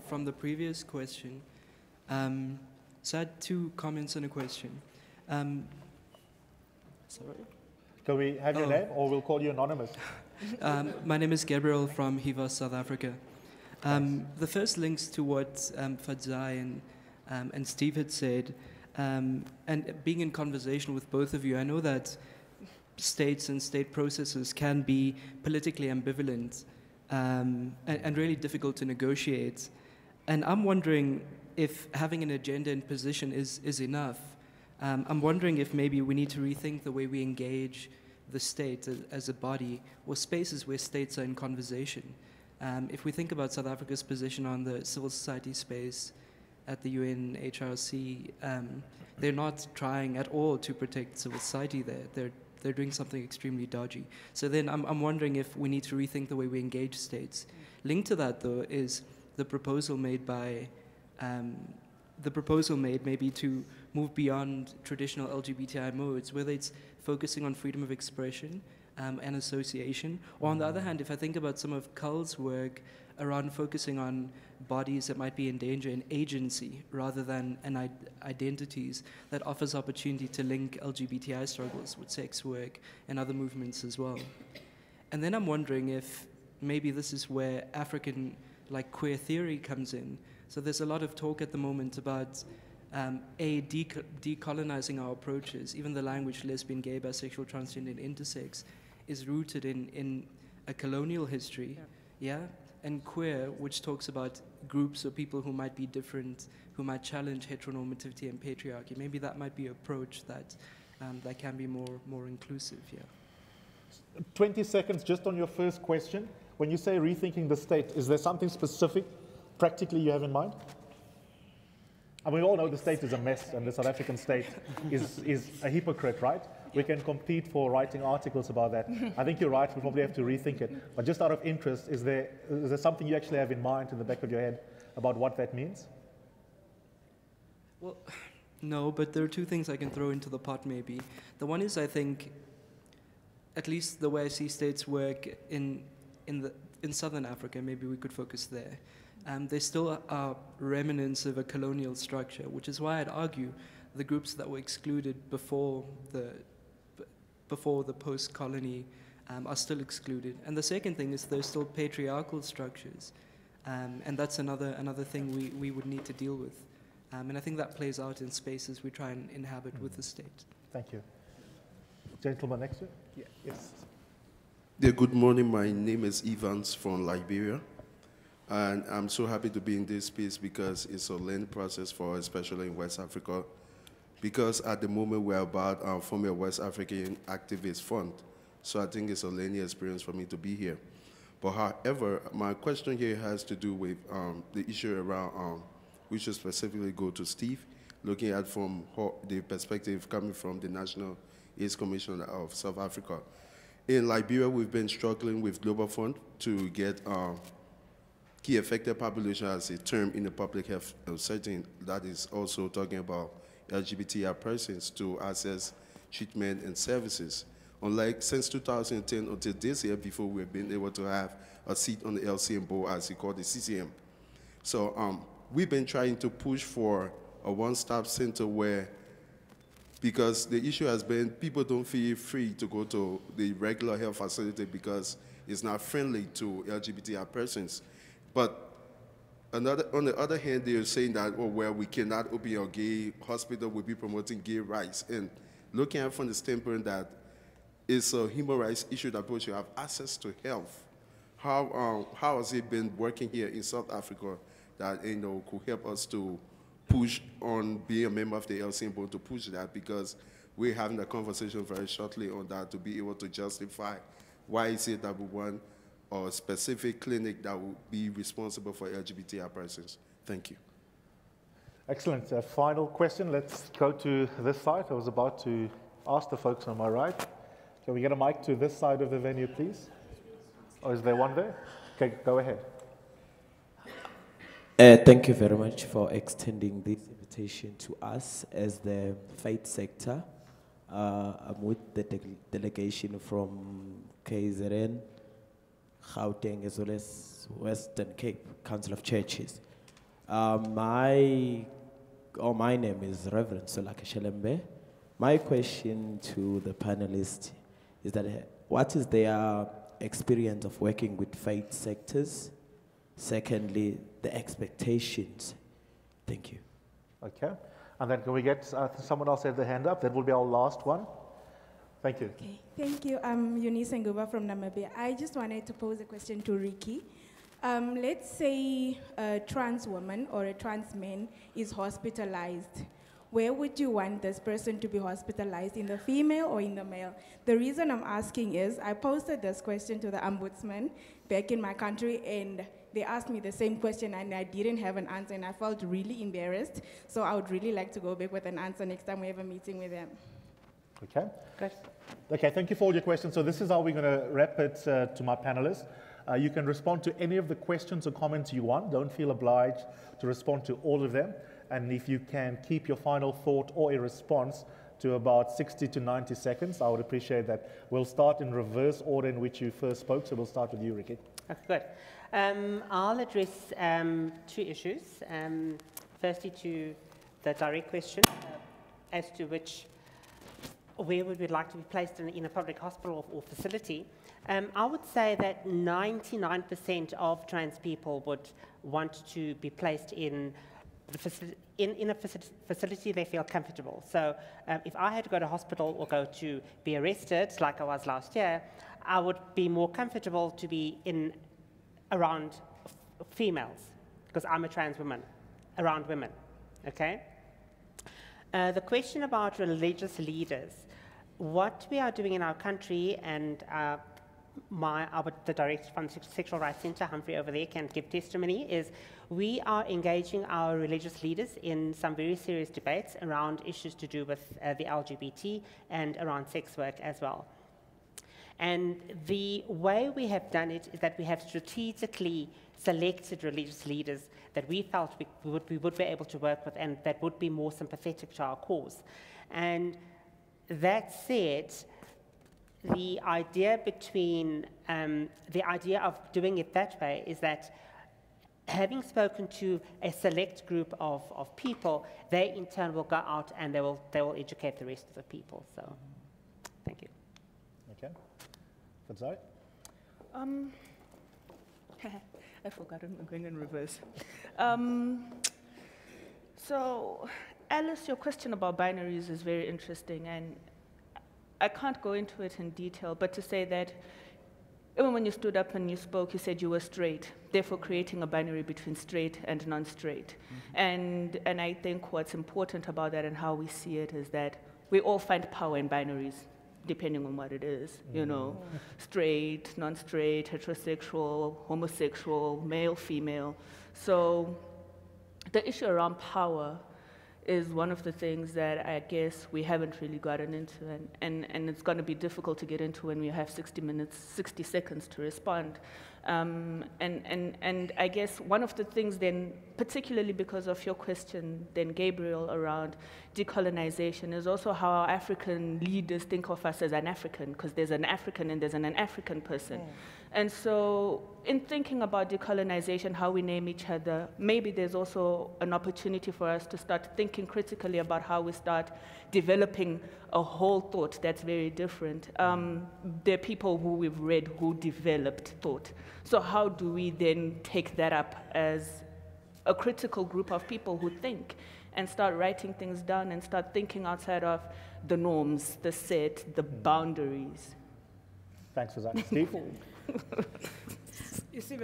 from the previous question. So I had two comments and a question. Sorry? Can we have your name, or we'll call you anonymous? My name is Gabriel from HIVA, South Africa. The first links to what Fadzai and Steve had said, and being in conversation with both of you, I know that states and state processes can be politically ambivalent and really difficult to negotiate. And I'm wondering if having an agenda and position is enough. I'm wondering if maybe we need to rethink the way we engage the state as a body, or spaces where states are in conversation. If we think about South Africa's position on the civil society space at the UNHRC, they're not trying at all to protect civil society there. They're doing something extremely dodgy. So then I'm wondering if we need to rethink the way we engage states. Linked to that, though, is the proposal made by maybe to move beyond traditional LGBTI modes, whether it's focusing on freedom of expression and association, or on the other hand, if I think about some of Cull's work around focusing on bodies that might be in danger in agency rather than identities, that offers opportunity to link LGBTI struggles with sex work and other movements as well. And then I'm wondering if maybe this is where African queer theory comes in. So there's a lot of talk at the moment about decolonizing our approaches. Even the language lesbian, gay, bisexual, transgender, and intersex is rooted in a colonial history, yeah? And queer, which talks about groups or people who might be different, who might challenge heteronormativity and patriarchy. Maybe that might be an approach that can be more inclusive, yeah. 20 seconds just on your first question. When you say rethinking the state, is there something specific practically you have in mind? I mean, we all know the state is a mess, and the South African state is a hypocrite, right? We can compete for writing articles about that. I think you're right, we probably have to rethink it. But just out of interest, is there something you actually have in mind in the back of your head about what that means? Well, no, but there are two things I can throw into the pot maybe. The one is, I think, at least the way I see states work in Southern Africa, maybe we could focus there. There still are remnants of a colonial structure, which is why I'd argue the groups that were excluded before the post-colony are still excluded. And the second thing is there's still patriarchal structures, and that's another thing we would need to deal with. And I think that plays out in spaces we try and inhabit with the state. Thank you. Gentleman next to you? Yeah. Yes. Yeah, good morning. My name is Evans from Liberia. And I'm so happy to be in this space because it's a learning process for us, especially in West Africa. Because at the moment we're about forming a West African activist fund. So I think it's a learning experience for me to be here. But however, my question here has to do with the issue around, we should specifically go to Steve, looking at from the perspective coming from the National AIDS Commission of South Africa. In Liberia, we've been struggling with Global Fund to get key affected population as a term in the public health setting that is also talking about LGBTI persons to access treatment and services. Unlike since 2010 until this year, before we've been able to have a seat on the LCM board, as we call the CCM. So we've been trying to push for a one-stop center where, because the issue has been people don't feel free to go to the regular health facility because it's not friendly to LGBTI persons. But on the other hand, they're saying that, oh, well, we cannot open a gay hospital, we'll be promoting gay rights. And looking at it from the standpoint that it's a human rights issue that people should have access to health. How has it been working here in South Africa that could help us to push on being a member of the LCM board to push that, because we're having a conversation very shortly on that to be able to justify why is it that we want a specific clinic that will be responsible for LGBTI persons. Thank you. Excellent. Final question. Let's go to this side. I was about to ask the folks on my right. Can we get a mic to this side of the venue, please? Or is there one there? Okay, go ahead. Thank you very much for extending this invitation to us as the faith sector. I'm with the delegation from KZN, Gauteng, as well as Western Cape Council of Churches. My name is Reverend Solaka Shelembe. My question to the panelists is that what is their experience of working with faith sectors? Secondly, the expectations. Thank you. Okay. And then can we get someone else have their hand up? That will be our last one. Thank you. Okay, thank you. I'm Eunice Nguba from Namibia. I just wanted to pose a question to Ricky. Let's say a trans woman or a trans man is hospitalized. Where would you want this person to be hospitalized, in the female or in the male? The reason I'm asking is I posted this question to the ombudsman back in my country, and they asked me the same question and I didn't have an answer, and I felt really embarrassed. So I would really like to go back with an answer next time we have a meeting with them. Okay. Good. Okay, thank you for all your questions. So this is how we're going to wrap it to my panelists. You can respond to any of the questions or comments you want. Don't feel obliged to respond to all of them. And if you can keep your final thought or a response to about 60 to 90 seconds, I would appreciate that. We'll start in reverse order in which you first spoke. So we'll start with you, Ricky. Okay, good. I'll address two issues. Firstly, to the direct question as to where would we like to be placed in a public hospital or facility. I would say that 99% of trans people would want to be placed in a facility they feel comfortable. So if I had to go to hospital or go to be arrested, like I was last year, I would be more comfortable to be around females, because I'm a trans woman, around women, okay? The question about religious leaders, what we are doing in our country, and the Director from the Sexual Rights Centre, Humphrey over there, can give testimony, is we are engaging our religious leaders in some very serious debates around issues to do with the LGBT and around sex work as well. And the way we have done it is that we have strategically selected religious leaders that we felt we would be able to work with and that would be more sympathetic to our cause. And that said, the idea of doing it that way is that having spoken to a select group of people, they in turn will go out and they will educate the rest of the people. So, thank you. Okay. Fadzai? I forgot I'm going in reverse. So, Alice, your question about binaries is very interesting, and I can't go into it in detail, but to say that even when you stood up and you spoke, you said you were straight, therefore creating a binary between straight and non-straight. Mm-hmm. And I think what's important about that and how we see it is that we all find power in binaries, depending on what it is, you know, straight, non-straight, heterosexual, homosexual, male, female. So the issue around power is one of the things that I guess we haven't really gotten into, and it's going to be difficult to get into when we have 60 seconds to respond. And I guess one of the things then, particularly because of your question then, Gabriel, around decolonization, is also how our African leaders think of us as an African, because there's an African and there's an African person. Yeah. And so in thinking about decolonization, how we name each other, maybe there's also an opportunity for us to start thinking critically about how we start developing a whole thought that's very different. There are people who we've read who developed thought. So how do we then take that up as a critical group of people who think and start writing things down and start thinking outside of the norms, the set, the boundaries? Thanks for that. Steve? You see,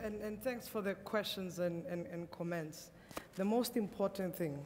and thanks for the questions and comments. The most important thing,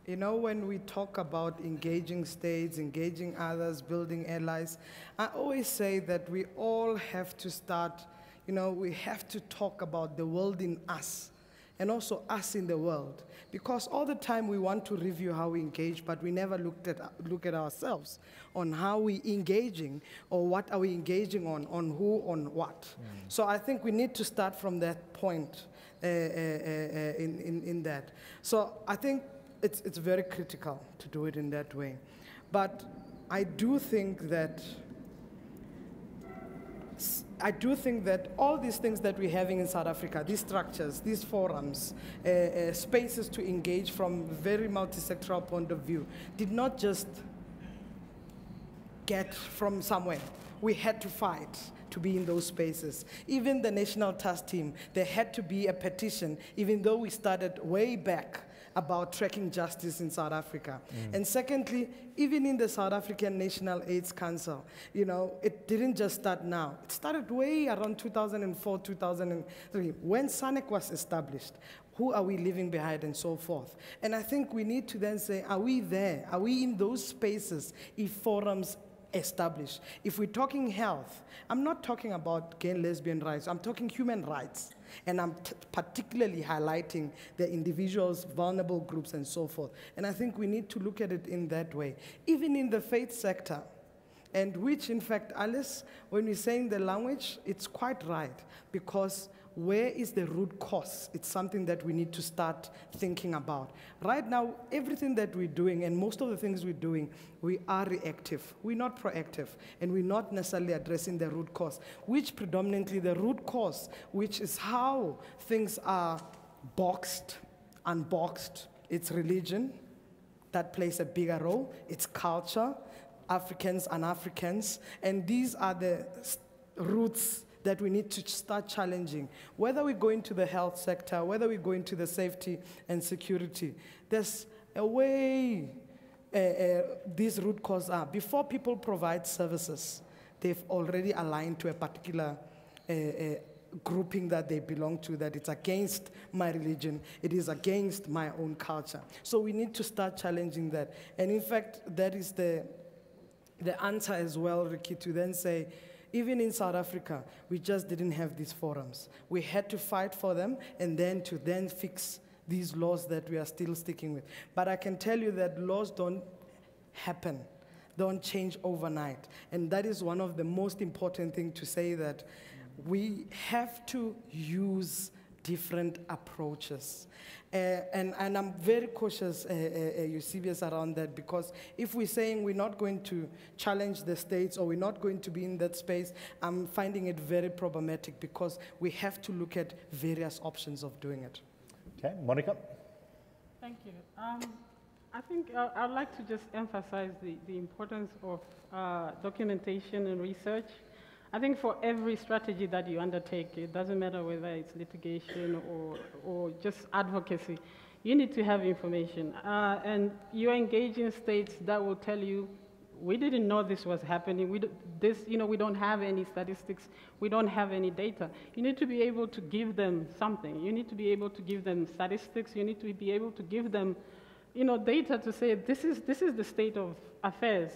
you know, when we talk about engaging states, engaging others, building allies, I always say that we all have to start, you know, we have to talk about the world in us and also us in the world. Because all the time we want to review how we engage, but we never look at ourselves on how we engaging or what are we engaging on who, on what. So I think we need to start from that point in that. So I think it's very critical to do it in that way. But I do think that I do think that all these things that we're having in South Africa, these structures, these forums, spaces to engage from a very multi-sectoral point of view, did not just get from somewhere. We had to fight to be in those spaces. Even the National Task Team, there had to be a petition, even though we started way back about tracking justice in South Africa. And secondly, even in the South African National AIDS Council, you know, it didn't just start now. It started way around 2004, 2003, when SANEC was established. Who are we leaving behind and so forth? And I think we need to then say, are we there? Are we in those spaces if forums established? If we're talking health, I'm not talking about gay and lesbian rights, I'm talking human rights. And I'm particularly highlighting the individuals, vulnerable groups, and so forth. And I think we need to look at it in that way. Even in the faith sector, and which, in fact, Alice, when we're saying the language, it's quite right, because where is the root cause? It's something that we need to start thinking about. Right now, everything that we're doing, and most of the things we're doing, we are reactive. We're not proactive, and we're not necessarily addressing the root cause, which predominantly the root cause, which is how things are boxed, unboxed. It's religion that plays a bigger role. It's culture, Africans and Africans, and these are the roots that we need to start challenging. Whether we go into the health sector, whether we go into the safety and security, there's a way these root causes are. Before people provide services, they've already aligned to a particular grouping that they belong to, that it's against my religion, it is against my own culture. So we need to start challenging that. And in fact, that is the answer as well, Ricky, to then say, even in South Africa, we just didn't have these forums. We had to fight for them and then to then fix these laws that we are still sticking with. But I can tell you that laws don't happen, don't change overnight. And that is one of the most important things to say, that we have to use different approaches. And I'm very cautious, Eusebius, around that, because if we're saying we're not going to challenge the states or we're not going to be in that space, I'm finding it very problematic, because we have to look at various options of doing it. Okay, Monica? Thank you. I think I'd like to just emphasize the importance of documentation and research. I think for every strategy that you undertake, it doesn't matter whether it's litigation or just advocacy, you need to have information. And you're engaging states that will tell you, we didn't know this was happening. We don't have any statistics. We don't have any data. You need to be able to give them something. You need to be able to give them statistics. You need to be able to give them, data to say this is the state of affairs,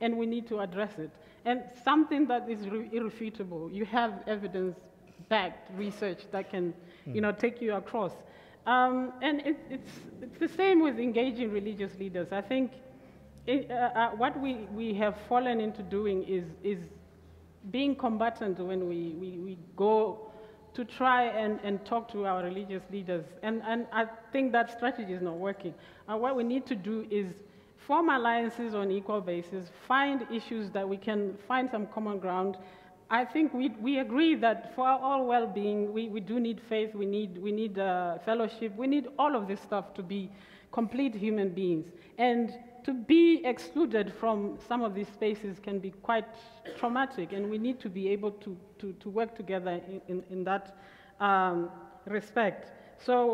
and we need to address it. And something that is irrefutable. You have evidence-backed research that can, take you across. And it's the same with engaging religious leaders. I think what we have fallen into doing is being combatant when we go to try and talk to our religious leaders. And I think that strategy is not working. What we need to do is form alliances on equal basis, find issues that we can find some common ground. I think we agree that for our well-being, we do need faith, we need fellowship, we need all of this stuff to be complete human beings. And to be excluded from some of these spaces can be quite traumatic, and we need to be able to work together in that respect. So